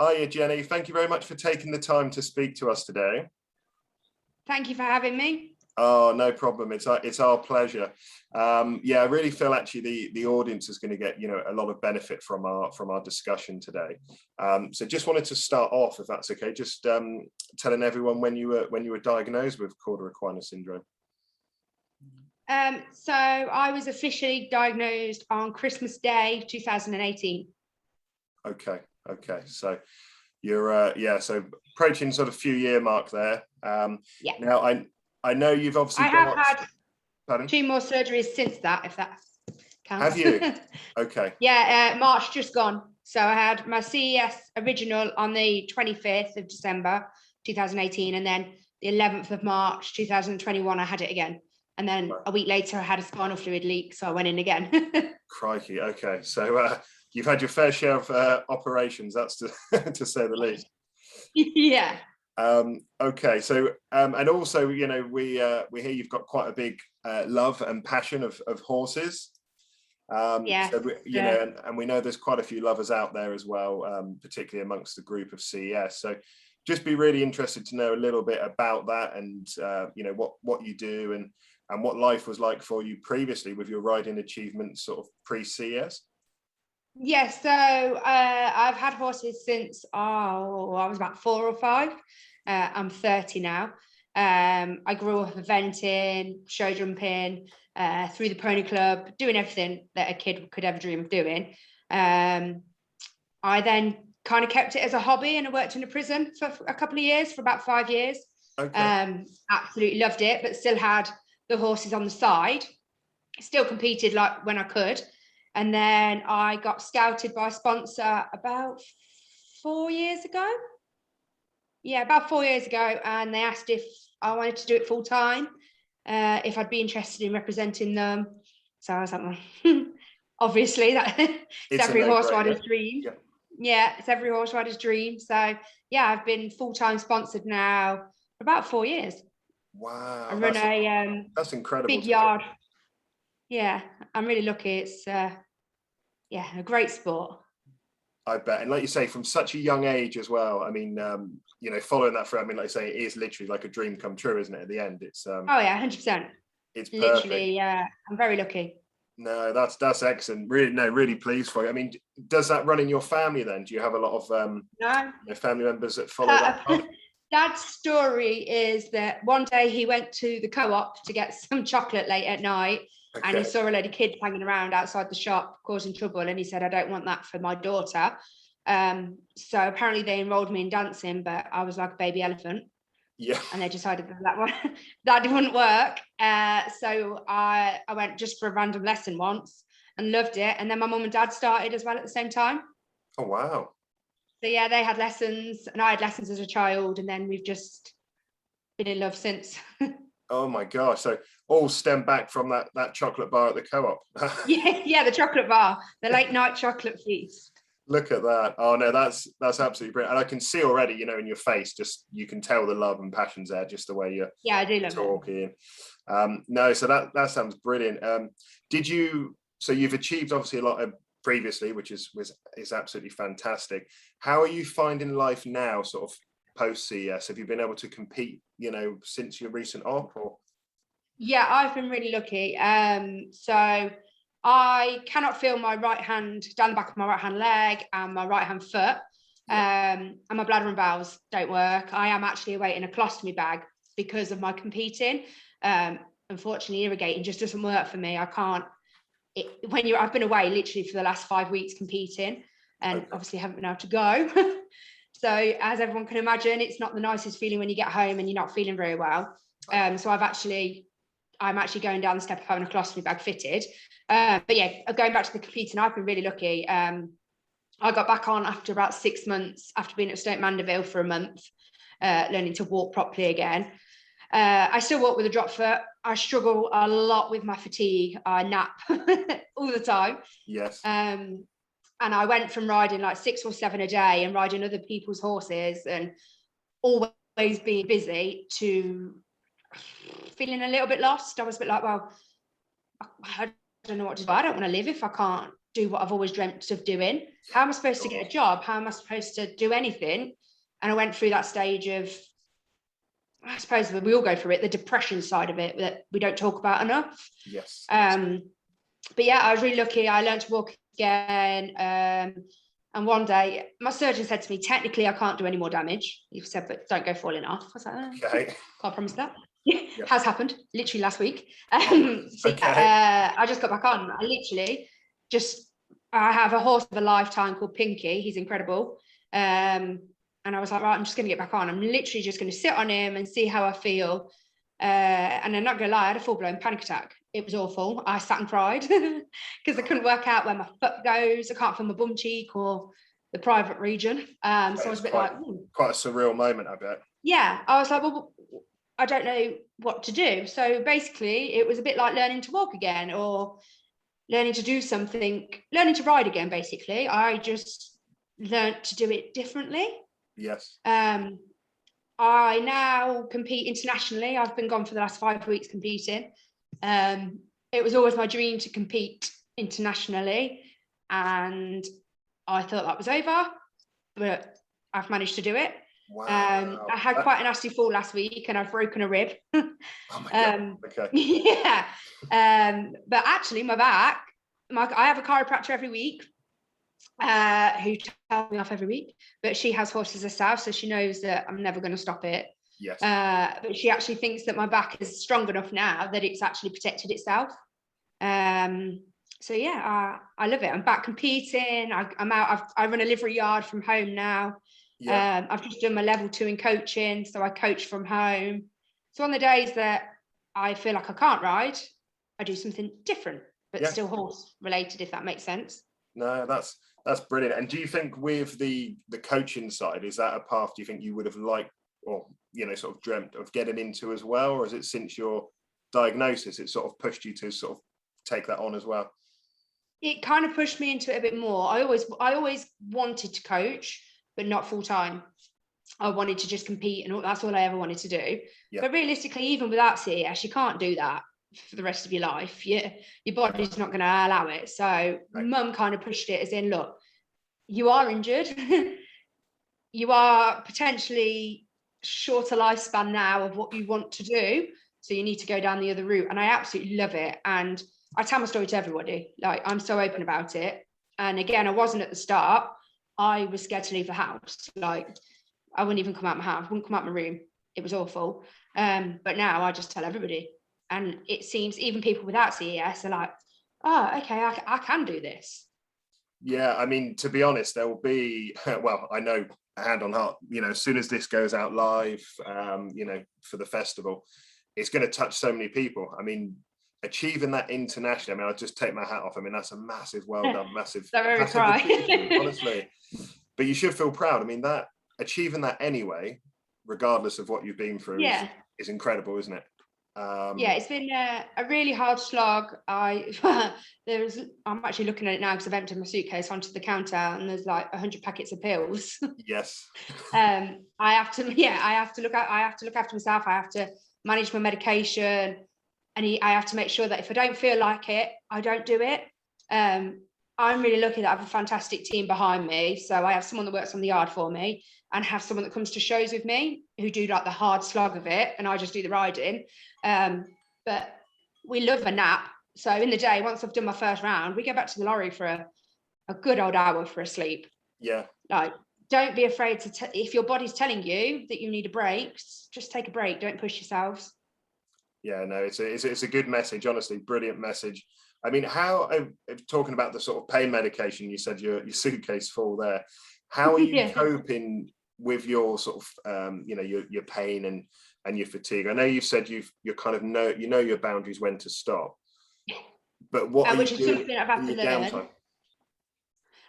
Hiya, Jenny. Thank you very much for taking the time to speak to us today. Thank you for having me. Oh, no problem. It's our pleasure. Yeah, I really feel actually the audience is going to get a lot of benefit from our discussion today. So just wanted to start off, if that's okay, just telling everyone when you were diagnosed with cauda equina syndrome. So I was officially diagnosed on Christmas Day 2018. Okay. So you're so approaching sort of few year mark there. Yeah. Now I know you've obviously have had Pardon? 2 more surgeries since that, if that counts. Have you? Okay. Yeah, March just gone. So I had my CES original on the 25th of December 2018, and then the 11th of March 2021 I had it again, and then a week later I had a spinal fluid leak, so I went in again. Crikey. Okay, so you've had your fair share of operations, that's to say the least. Yeah. Okay, so and also we hear you've got quite a big love and passion of horses. Yeah. So and we know there's quite a few lovers out there as well, particularly amongst the group of CES. So just be really interested to know a little bit about that, and what you do and what life was like for you previously with your riding achievements sort of pre-CES. Yes, so I've had horses since I was about 4 or 5. I'm 30 now. I grew up eventing, show jumping, through the pony club, doing everything that a kid could ever dream of doing. I then kind of kept it as a hobby, and I worked in a prison for a couple of years, for about 5 years. Okay. Absolutely loved it, but still had the horses on the side. Still competed like when I could. And then I got scouted by a sponsor about 4 years ago. Yeah, about 4 years ago. And they asked if I wanted to do it full time, if I'd be interested in representing them. So I was like, well, obviously, it's every horse rider's dream. Yeah, it's every horse rider's dream. So yeah, I've been full-time sponsored now for about 4 years. Wow. I run that's incredible. Big yard. Yeah, I'm really lucky. It's a great sport. I bet. And like you say, from such a young age as well. I mean, following that through, I mean, like I say, it is literally like a dream come true, isn't it? At the end, it's oh yeah, 100%. It's literally, yeah. I'm very lucky. No, that's excellent. Really pleased for you. I mean, does that run in your family then? Do you have a lot of family members that follow that? Dad's story is that one day he went to the co-op to get some chocolate late at night. Okay. And he saw a load of kids hanging around outside the shop causing trouble, and he said, I don't want that for my daughter. So apparently they enrolled me in dancing, but I was like a baby elephant. Yeah. And they decided that wouldn't work. So I went just for a random lesson once and loved it. And then my mum and dad started as well at the same time. Oh, wow. So yeah, they had lessons and I had lessons as a child, and then we've just been in love since. Oh my gosh. So all stem back from that chocolate bar at the co-op. yeah, the chocolate bar, the late night chocolate feast. Look at that. Oh no, that's absolutely brilliant. And I can see already, in your face, just you can tell the love and passion's there, just the way you're I do love talking. No, so that sounds brilliant. So you've achieved obviously a lot of previously, which is absolutely fantastic. How are you finding life now, sort of post CES? Have you been able to compete, since your recent op? Or? Yeah, I've been really lucky. So I cannot feel my right hand down the back of my right hand leg and my right hand foot. And my bladder and bowels don't work. I am actually awaiting a colostomy bag because of my competing. Unfortunately, irrigating just doesn't work for me. I can't. I've been away literally for the last 5 weeks competing, and obviously haven't been able to go. So as everyone can imagine, it's not the nicest feeling when you get home and you're not feeling very well. So I'm actually going down the step of having a colostomy bag fitted. But yeah, going back to the competing, I've been really lucky. I got back on after about 6 months after being at Stoke Mandeville for a month, learning to walk properly again. I still walk with a drop foot. I struggle a lot with my fatigue. I nap all the time. Yes. And I went from riding like 6 or 7 a day and riding other people's horses and always being busy to feeling a little bit lost. I was a bit like, well, I don't know what to do. I don't want to live if I can't do what I've always dreamt of doing? How am I supposed to get a job? How am I supposed to do anything? And I went through that stage of, I suppose we all go through it, the depression side of it that we don't talk about enough. Yes. But yeah, I was really lucky. I learned to walk again. And one day my surgeon said to me, technically I can't do any more damage. He said, but don't go falling off. I was like, oh, Okay. can't promise that. Yep. Has happened literally last week. So, okay. I just got back on. I have a horse of a lifetime called Pinky. He's incredible. And I was like, right, I'm just going to get back on. I'm literally just going to sit on him and see how I feel. And I'm not going to lie, I had a full-blown panic attack. It was awful. I sat and cried because I couldn't work out where my foot goes. I can't feel my bum cheek or the private region. So I was a bit quite a surreal moment, I bet. Yeah, I was like, well, I don't know what to do. So basically, it was a bit like learning to walk again, or learning to do something, learning to ride again, basically. I just learned to do it differently. Yes. I now compete internationally. I've been gone for the last 5 weeks competing. It was always my dream to compete internationally, and I thought that was over, but I've managed to do it. Wow. I had quite a nasty fall last week, and I've broken a rib. Oh my God. Okay. Yeah. But actually, my back, I have a chiropractor every week who tells me off every week, but she has horses herself, so she knows that I'm never going to stop it. Yes. But she actually thinks that my back is strong enough now that it's actually protected itself. So yeah, I love it. I'm back competing. I'm out. I run a livery yard from home now. Yeah. I've just done my level 2 in coaching, so I coach from home. So on the days that I feel like I can't ride, I do something different, but still horse related, if that makes sense. No, that's brilliant. And do you think with the coaching side, is that a path do you think you would have liked, or sort of dreamt of getting into as well, or is it since your diagnosis it sort of pushed you to sort of take that on as well? It kind of pushed me into it a bit more. I always wanted to coach, but not full time. I wanted to just compete, and that's all I ever wanted to do. Yeah. But realistically, even without CES, you can't do that for the rest of your life. Your body's not going to allow it. So Mum kind of pushed it as in, look, you are injured. You are potentially shorter lifespan now of what you want to do. So you need to go down the other route. And I absolutely love it. And I tell my story to everybody. Like, I'm so open about it. And again, I wasn't at the start. I was scared to leave the house. Like, I wouldn't even come out my house, wouldn't come out my room. It was awful. But now I just tell everybody. And it seems even people without CES are like, oh, okay, I can do this. Yeah, I mean, to be honest, there will be, well, I know, hand on heart, as soon as this goes out live, for the festival, it's going to touch so many people. I mean, achieving that internationally, I'll just take my hat off. I mean, that's a massive, well done, massive achievement, honestly. But you should feel proud. I mean, that achieving that anyway, regardless of what you've been through, is incredible, isn't it? It's been a really hard slog. I'm actually looking at it now because I've emptied my suitcase onto the counter, and there's like 100 packets of pills. Yes. I have to look after myself. I have to manage my medication, and I have to make sure that if I don't feel like it, I don't do it. I'm really lucky that I have a fantastic team behind me. So I have someone that works on the yard for me, and have someone that comes to shows with me who do like the hard slog of it, and I just do the riding. But we love a nap. So in the day, once I've done my first round, we go back to the lorry for a good old hour for a sleep. Yeah. Like, don't be afraid to, if your body's telling you that you need a break, just take a break. Don't push yourselves. Yeah, no, it's a good message, honestly, brilliant message. I mean, how, talking about the sort of pain medication, you said your suitcase full there. How are you coping with your sort of, your pain and your fatigue? I know you said you're kind of know your boundaries when to stop, but what are you doing in your downtime?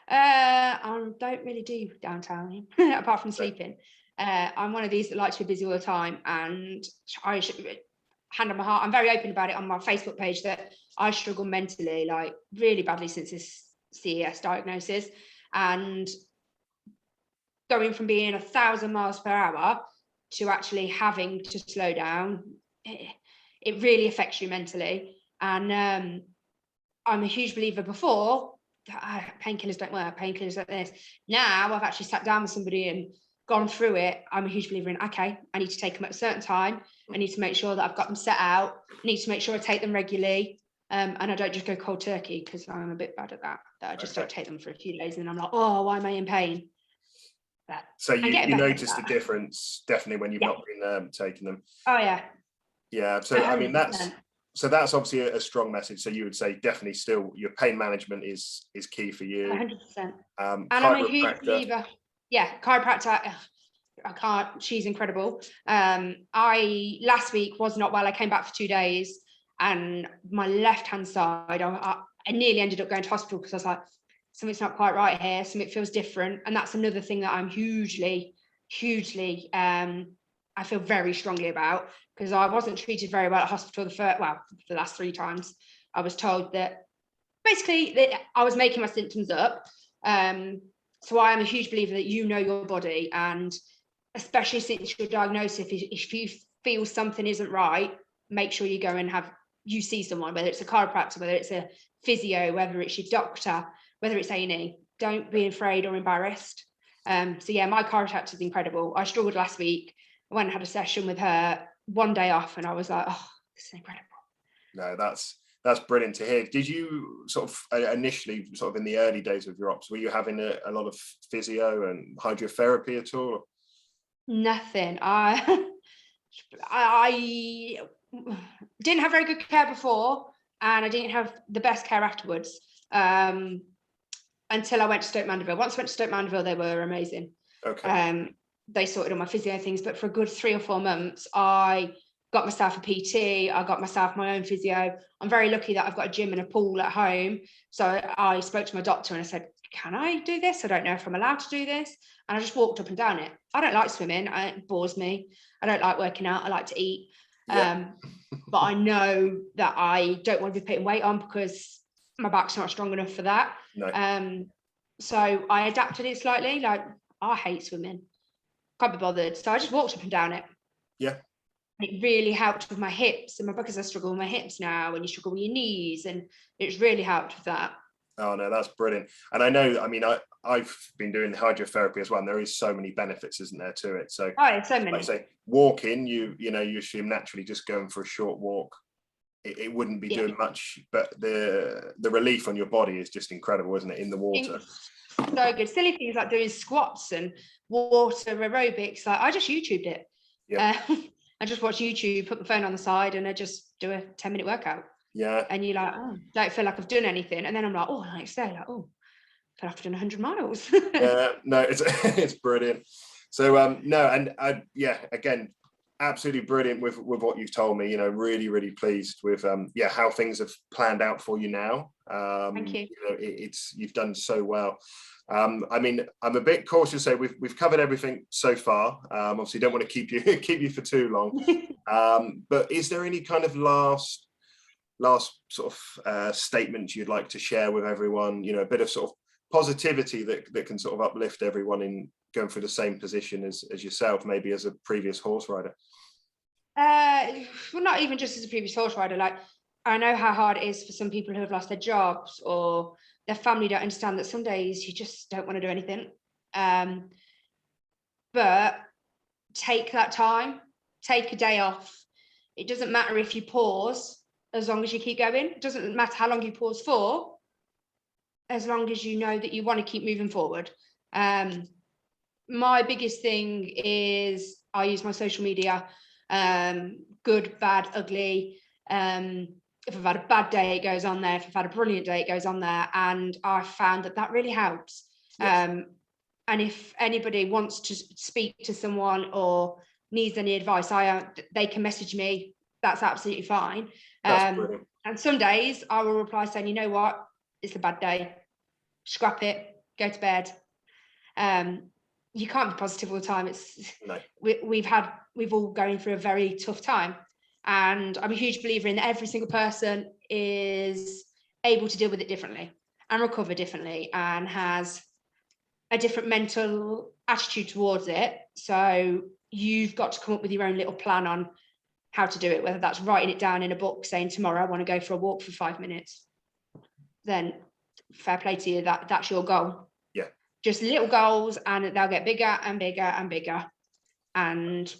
I don't really do downtime apart from sleeping. I'm one of these that likes to be busy all the time, and I should hand on my heart, I'm very open about it on my Facebook page that I struggle mentally, like really badly since this CES diagnosis, and going from being 1,000 miles per hour to actually having to slow down, it really affects you mentally. And I'm a huge believer before painkillers don't work, painkillers like this. Now I've actually sat down with somebody and gone through it. I'm a huge believer in, okay, I need to take them at a certain time. I need to make sure that I've got them set out. I need to make sure I take them regularly. And I don't just go cold turkey, because I'm a bit bad at that. I just don't take them for a few days, and then I'm like, oh, why am I in pain? But so you noticed the difference definitely when you've not been taking them. Oh yeah. Yeah. So 100%. I mean, that's obviously a strong message. So you would say definitely still your pain management is key for you. 100%. And I'm a huge believer. Yeah, chiropractor. I can't. She's incredible. I last week was not well. I came back for 2 days, and my left hand side, I nearly ended up going to hospital because I was like, something's not quite right here. Something feels different, and that's another thing that I'm hugely. I feel very strongly about, because I wasn't treated very well at hospital the last 3 times. I was told that basically that I was making my symptoms up. So I am a huge believer that you know your body, and especially since you're diagnosed, if you feel something isn't right, make sure you go and you see someone, whether it's a chiropractor, whether it's a physio, whether it's your doctor, whether it's A&E. Don't be afraid or embarrassed. So yeah, my chiropractor is incredible. I struggled last week. I went and had a session with her, 1 day off, and I was like, oh, this is incredible. No, that's brilliant to hear. Did you sort of initially, sort of in the early days of your ops, were you having a lot of physio and hydrotherapy at all? Nothing. I didn't have very good care before, and I didn't have the best care afterwards, until I went to Stoke Mandeville. Once I went to Stoke Mandeville, they were amazing. Okay. They sorted all my physio things, but for a good 3 or 4 months, I got myself a PT. I got myself my own physio. I'm very lucky that I've got a gym and a pool at home. So I spoke to my doctor and I said, can I do this? I don't know if I'm allowed to do this. And I just walked up and down it. I don't like swimming. It bores me. I don't like working out. I like to eat. Yeah. But I know that I don't want to be putting weight on because my back's not strong enough for that. No. So I adapted it slightly. Like, I hate swimming. Can't be bothered. So I just walked up and down it. Yeah. It really helped with my hips, and because I struggle with my hips now, and you struggle with your knees, and it's really helped with that. Oh no, that's brilliant. And I know, I mean, I've been doing hydrotherapy as well, and there is so many benefits, isn't there, to it? So, So many. Like I say, walking, you assume naturally just going for a short walk, it wouldn't be doing much, but the relief on your body is just incredible, isn't it, in the water? So good. Silly things like doing squats and water aerobics. Like, I just YouTubed it. Yeah. I just watch YouTube, put the phone on the side, and I just do a 10-minute workout. Yeah. And you're like, oh, don't feel like I've done anything. And then I'm like, oh, next day, like, oh, I feel like I've done 100 miles. Yeah, no, it's brilliant. So no, and again, absolutely brilliant with what you've told me. Really pleased with how things have planned out for you now. Thank you. You've done so well. I mean, I'm a bit cautious. So we've covered everything so far. Obviously, don't want to keep you for too long. But is there any kind of last sort of statement you'd like to share with everyone? A bit of sort of positivity that can sort of uplift everyone in going through the same position as yourself, maybe as a previous horse rider. Well, not even just as a previous horse rider. Like, I know how hard it is for some people who have lost their jobs, or their family don't understand that some days you just don't want to do anything. But take that time, take a day off. It doesn't matter if you pause, as long as you keep going. It doesn't matter how long you pause for, as long as you know that you want to keep moving forward. My biggest thing is I use my social media, good, bad, ugly. If I've had a bad day, it goes on there. If I've had a brilliant day, it goes on there. And I found that really helps. Yes. And if anybody wants to speak to someone or needs any advice, they can message me. That's absolutely fine. That's brilliant. And some days I will reply saying, you know what, it's a bad day. Scrap it, go to bed. You can't be positive all the time. No. We've all going through a very tough time. And I'm a huge believer in every single person is able to deal with it differently and recover differently and has a different mental attitude towards it. So you've got to come up with your own little plan on how to do it, whether that's writing it down in a book saying tomorrow I want to go for a walk for 5 minutes. Then fair play to you, that's your goal. Yeah. Just little goals, and they'll get bigger and bigger and bigger. And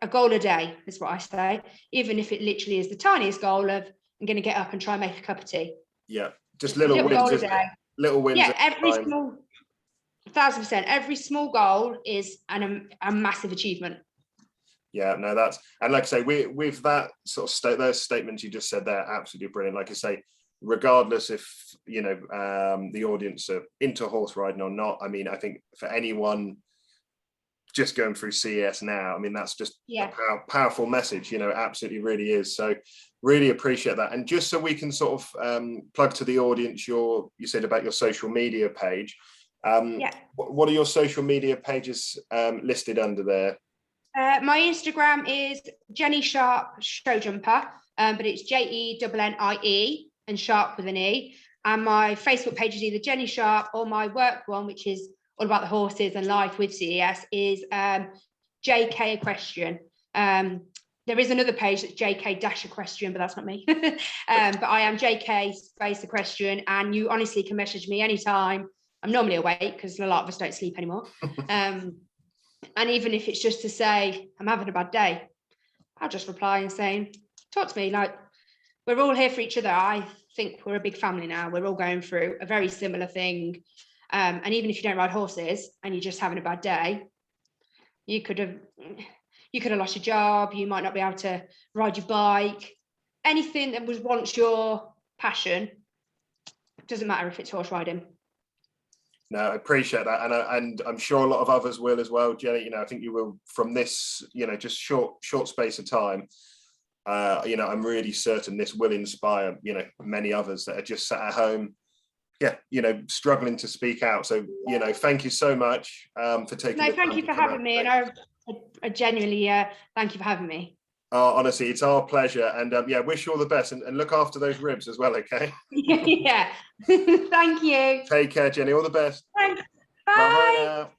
a goal a day is what I say, even if it literally is the tiniest goal of, I'm going to get up and try and make a cup of tea. Yeah, just little wins, goal a isn't day. it? Little wins. Yeah, every small, 1,000%. Every small goal is a massive achievement. Yeah, no, that's, and like I say, with that sort of those statements you just said there, absolutely brilliant. Like I say, regardless if you know the audience are into horse riding or not, I mean, I think for anyone just going through CES now, I mean, that's just a powerful message, you know, it absolutely really is. So really appreciate that. And just so we can sort of plug to the audience, you said about your social media page. What are your social media pages listed under there? My Instagram is Jennie Sharp Show Jumper, but it's JENNIE and Sharp with an E. And my Facebook page is either Jennie Sharp, or my work one, which is all about the horses and life with CES, is JK Equestrian. There is another page that's JK Equestrian, but that's not me. But I am JK space Equestrian, and you honestly can message me anytime. I'm normally awake because a lot of us don't sleep anymore. And even if it's just to say, I'm having a bad day, I'll just reply and say, talk to me. Like, we're all here for each other. I think we're a big family now. We're all going through a very similar thing. And even if you don't ride horses and you're just having a bad day, you could have lost your job. You might not be able to ride your bike. Anything that was once your passion, doesn't matter if it's horse riding. No, I appreciate that, and I'm sure a lot of others will as well, Jennie. You know, I think you will, from this, you know, just short space of time. You know, I'm really certain this will inspire, you know, many others that are just sat at home, you know, struggling to speak out. So, you know, thank you so much for taking. No, thank you for having me, and I genuinely thank you for having me. Honestly, it's our pleasure, and wish you all the best, and look after those ribs as well, okay? Yeah. Thank you. Take care, Jennie. All the best. Thanks. Bye. Bye now.